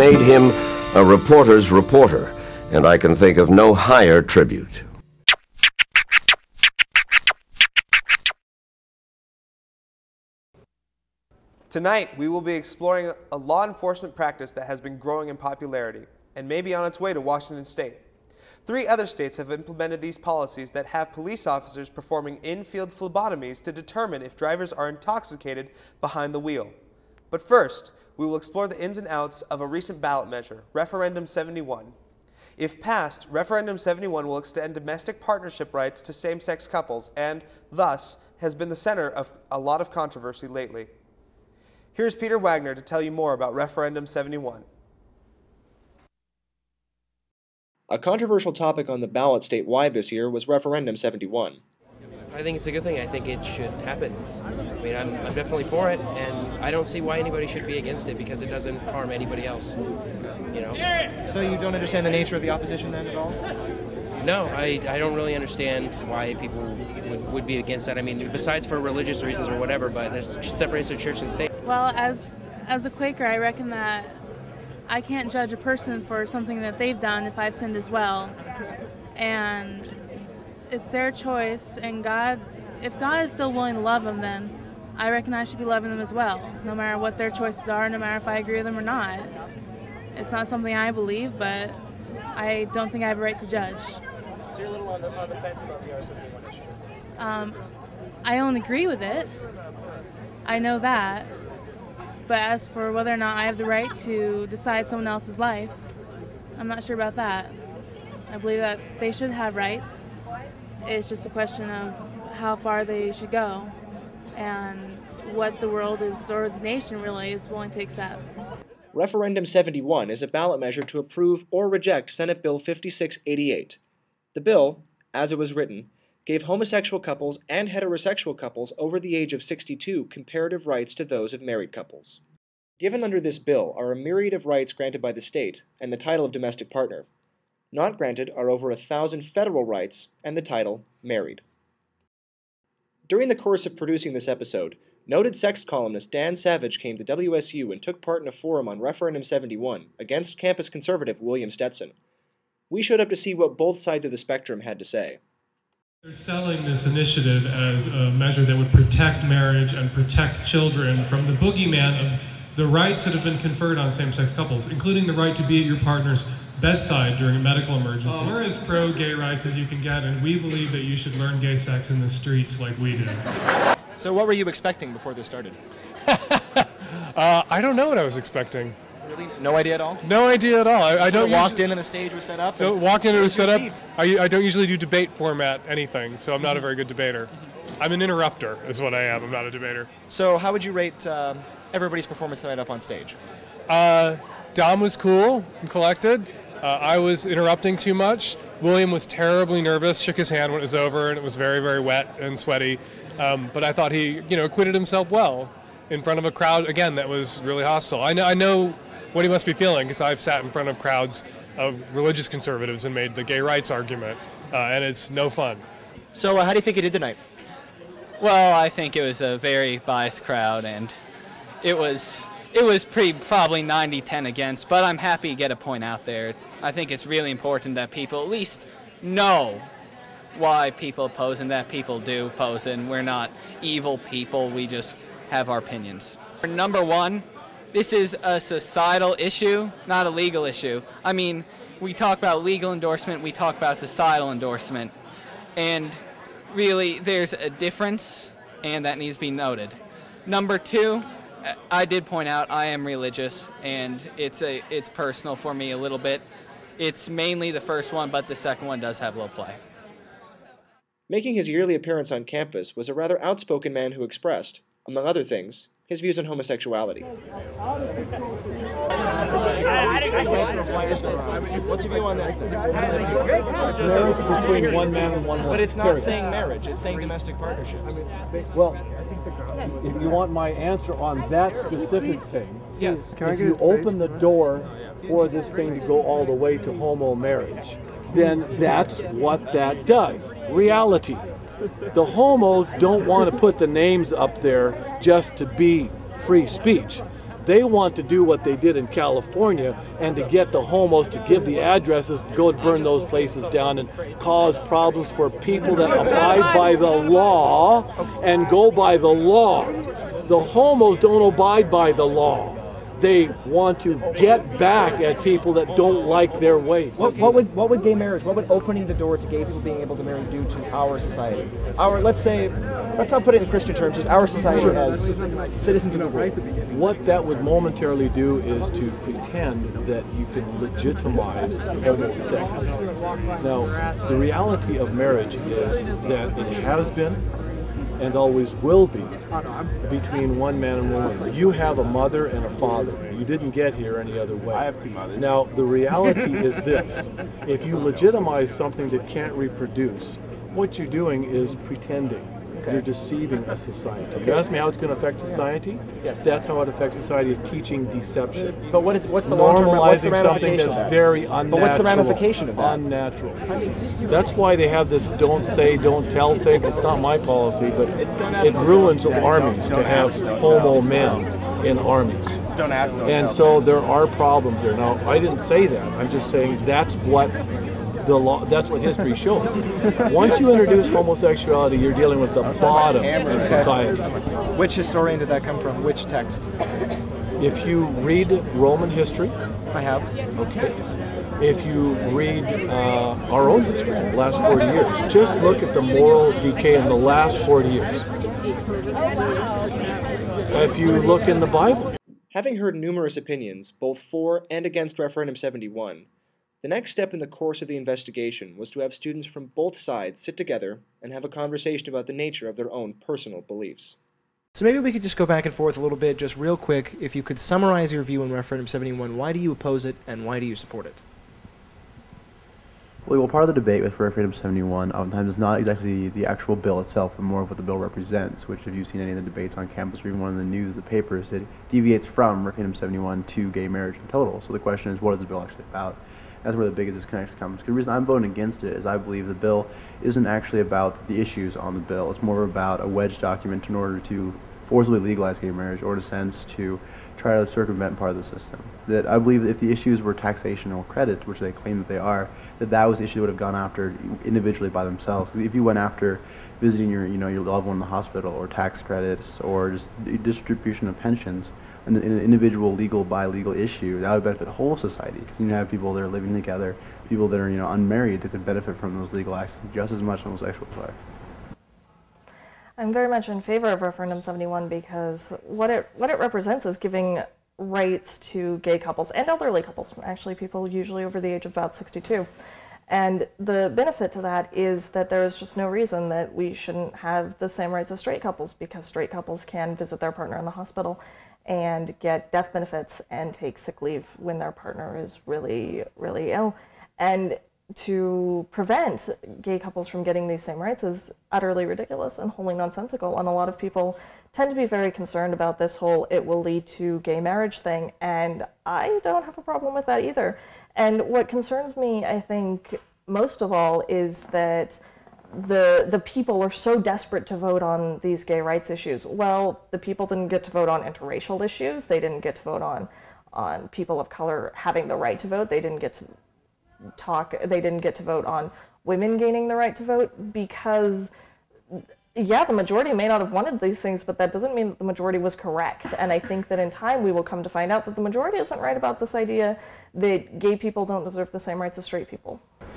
made him a reporter's reporter, and I can think of no higher tribute. Tonight, we will be exploring a law enforcement practice that has been growing in popularity and may be on its way to Washington State. 3 other states have implemented these policies that have police officers performing in-field phlebotomies to determine if drivers are intoxicated behind the wheel. But first, we will explore the ins and outs of a recent ballot measure, Referendum 71. If passed, Referendum 71 will extend domestic partnership rights to same-sex couples and, thus, has been the center of a lot of controversy lately. Here's Peter Wagner to tell you more about Referendum 71. A controversial topic on the ballot statewide this year was Referendum 71. I think it's a good thing. I think it should happen. I mean, I'm definitely for it, and I don't see why anybody should be against it because it doesn't harm anybody else, you know. So you don't understand the nature of the opposition then at all? No, I don't really understand why people would be against that. I mean, besides for religious reasons or whatever, but it separates the church and state. Well, as a Quaker, I reckon that I can't judge a person for something that they've done if I've sinned as well. And it's their choice, and if God is still willing to love them, then I reckon I should be loving them as well, no matter what their choices are, no matter if I agree with them or not. It's not something I believe, but I don't think I have a right to judge. So you're a little on the fence about the R71 issue? I don't agree with it. I know that. But as for whether or not I have the right to decide someone else's life, I'm not sure about that. I believe that they should have rights. It's just a question of how far they should go and what the world is, or the nation really, is willing to accept. Referendum 71 is a ballot measure to approve or reject Senate Bill 5688. The bill, as it was written, gave homosexual couples and heterosexual couples over the age of 62 comparative rights to those of married couples. Given under this bill are a myriad of rights granted by the state and the title of domestic partner. Not granted are over 1,000 federal rights and the title married. During the course of producing this episode, noted sex columnist Dan Savage came to WSU and took part in a forum on Referendum 71 against campus conservative William Stetson. We showed up to see what both sides of the spectrum had to say. They're selling this initiative as a measure that would protect marriage and protect children from the boogeyman of the rights that have been conferred on same-sex couples, including the right to be at your partner's bedside during a medical emergency. We're as pro-gay rights as you can get, and we believe that you should learn gay sex in the streets like we do. So what were you expecting before this started? I don't know what I was expecting. Really? No idea at all? No idea at all. I don't walked in and the stage was set up? So walked in and it was set up. I don't usually do debate format anything, so I'm not a very good debater. I'm an interrupter is what I am. I'm not a debater. So how would you rate everybody's performance tonight up on stage? Dom was cool and collected. I was interrupting too much. William was terribly nervous, shook his hand when it was over, and it was very, very wet and sweaty. But I thought he, acquitted himself well in front of a crowd, again, that was really hostile. I know what he must be feeling, because I've sat in front of crowds of religious conservatives and made the gay rights argument, and it's no fun. So how do you think he did tonight? Well, I think it was a very biased crowd, and it was probably 90-10 against, but I'm happy to get a point out there. I think it's really important that people at least know why people oppose and that people do oppose, and we're not evil people, we just have our opinions. Number one, this is a societal issue, not a legal issue. I mean, we talk about legal endorsement, we talk about societal endorsement, and really there's a difference, and that needs to be noted. Number two, I did point out I am religious, and it's personal for me a little bit. It's mainly the first one, but the second one does have low play. Making his yearly appearance on campus was a rather outspoken man who expressed, among other things, his views on homosexuality. What's your view on this? Marriage between one man and one woman. But it's not saying marriage, it's saying domestic partnerships. Well, if you want my answer on that specific thing, yes. If you open the door for this thing to go all the way to homo marriage, then that's what that does. Reality. The homos don't want to put the names up there just to be free speech. They want to do what they did in California and to get the homos to give the addresses, go and burn those places down and cause problems for people that abide by the law and go by the law. The homos don't abide by the law. They want to get back at people that don't like their ways. What would gay marriage, what would opening the door to gay people being able to marry do to our society? Let's not put it in Christian terms, just our society as citizens of the world. What that would momentarily do is to pretend that you can legitimize homo sex. Now, the reality of marriage is that it has been and always will be between one man and woman. You have a mother and a father. You didn't get here any other way. I have two mothers. Now, the reality is this. If you legitimize something that can't reproduce, what you're doing is pretending. You're deceiving a society. You ask me how it's going to affect society? Yes. That's how it affects society, is teaching deception. But what's the long-term, what's the Normalizing something that's very unnatural. But what's the ramification of that? Unnatural. That's why they have this don't say, don't tell thing. It's not my policy, but it ruins armies to have homo men in armies. And so there are problems there. Now, I didn't say that. I'm just saying that's what the law, that's what history shows. Once you introduce homosexuality, you're dealing with the bottom of society. Which historian did that come from? Which text? If you read Roman history, I have. Okay. If you read our own history, the last 40 years, just look at the moral decay in the last 40 years. If you look in the Bible. Having heard numerous opinions, both for and against Referendum 71, the next step in the course of the investigation was to have students from both sides sit together and have a conversation about the nature of their own personal beliefs. So maybe we could just go back and forth a little bit, just real quick. If you could summarize your view on Referendum 71, why do you oppose it and why do you support it? Well, part of the debate with Referendum 71 oftentimes is not exactly the actual bill itself, but more of what the bill represents, which if you've seen any of the debates on campus or even one of the news, the papers, it deviates from Referendum 71 to gay marriage in total. So the question is, what is the bill actually about? That's where the biggest disconnect comes. The reason I'm voting against it is I believe the bill isn't actually about the issues on the bill. It's more about a wedge document in order to forcibly legalize gay marriage, or in a sense to try to circumvent part of the system. That I believe that if the issues were taxation or credits, which they claim that they are, that was the issue that would have gone after individually by themselves. If you went after visiting your loved one in the hospital, or tax credits, or just distribution of pensions, in an individual legal by legal issue, that would benefit the whole society, because you have people that are living together, people that are unmarried, that could benefit from those legal acts just as much as homosexuals are. I'm very much in favor of Referendum 71 because what it represents is giving rights to gay couples and elderly couples, actually people usually over the age of about 62. And the benefit to that is that there is just no reason that we shouldn't have the same rights as straight couples, because straight couples can visit their partner in the hospital and get death benefits and take sick leave when their partner is really, really ill. And to prevent gay couples from getting these same rights is utterly ridiculous and wholly nonsensical. And a lot of people tend to be very concerned about this whole "it will lead to gay marriage" thing, and I don't have a problem with that either. And what concerns me, I think, most of all, is that the people are so desperate to vote on these gay rights issues. Well, the people didn't get to vote on interracial issues. They didn't get to vote on people of color having the right to vote. They didn't get to they didn't get to vote on women gaining the right to vote, because yeah, the majority may not have wanted these things, but that doesn't mean that the majority was correct. And I think that in time we will come to find out that the majority isn't right about this idea that gay people don't deserve the same rights as straight people.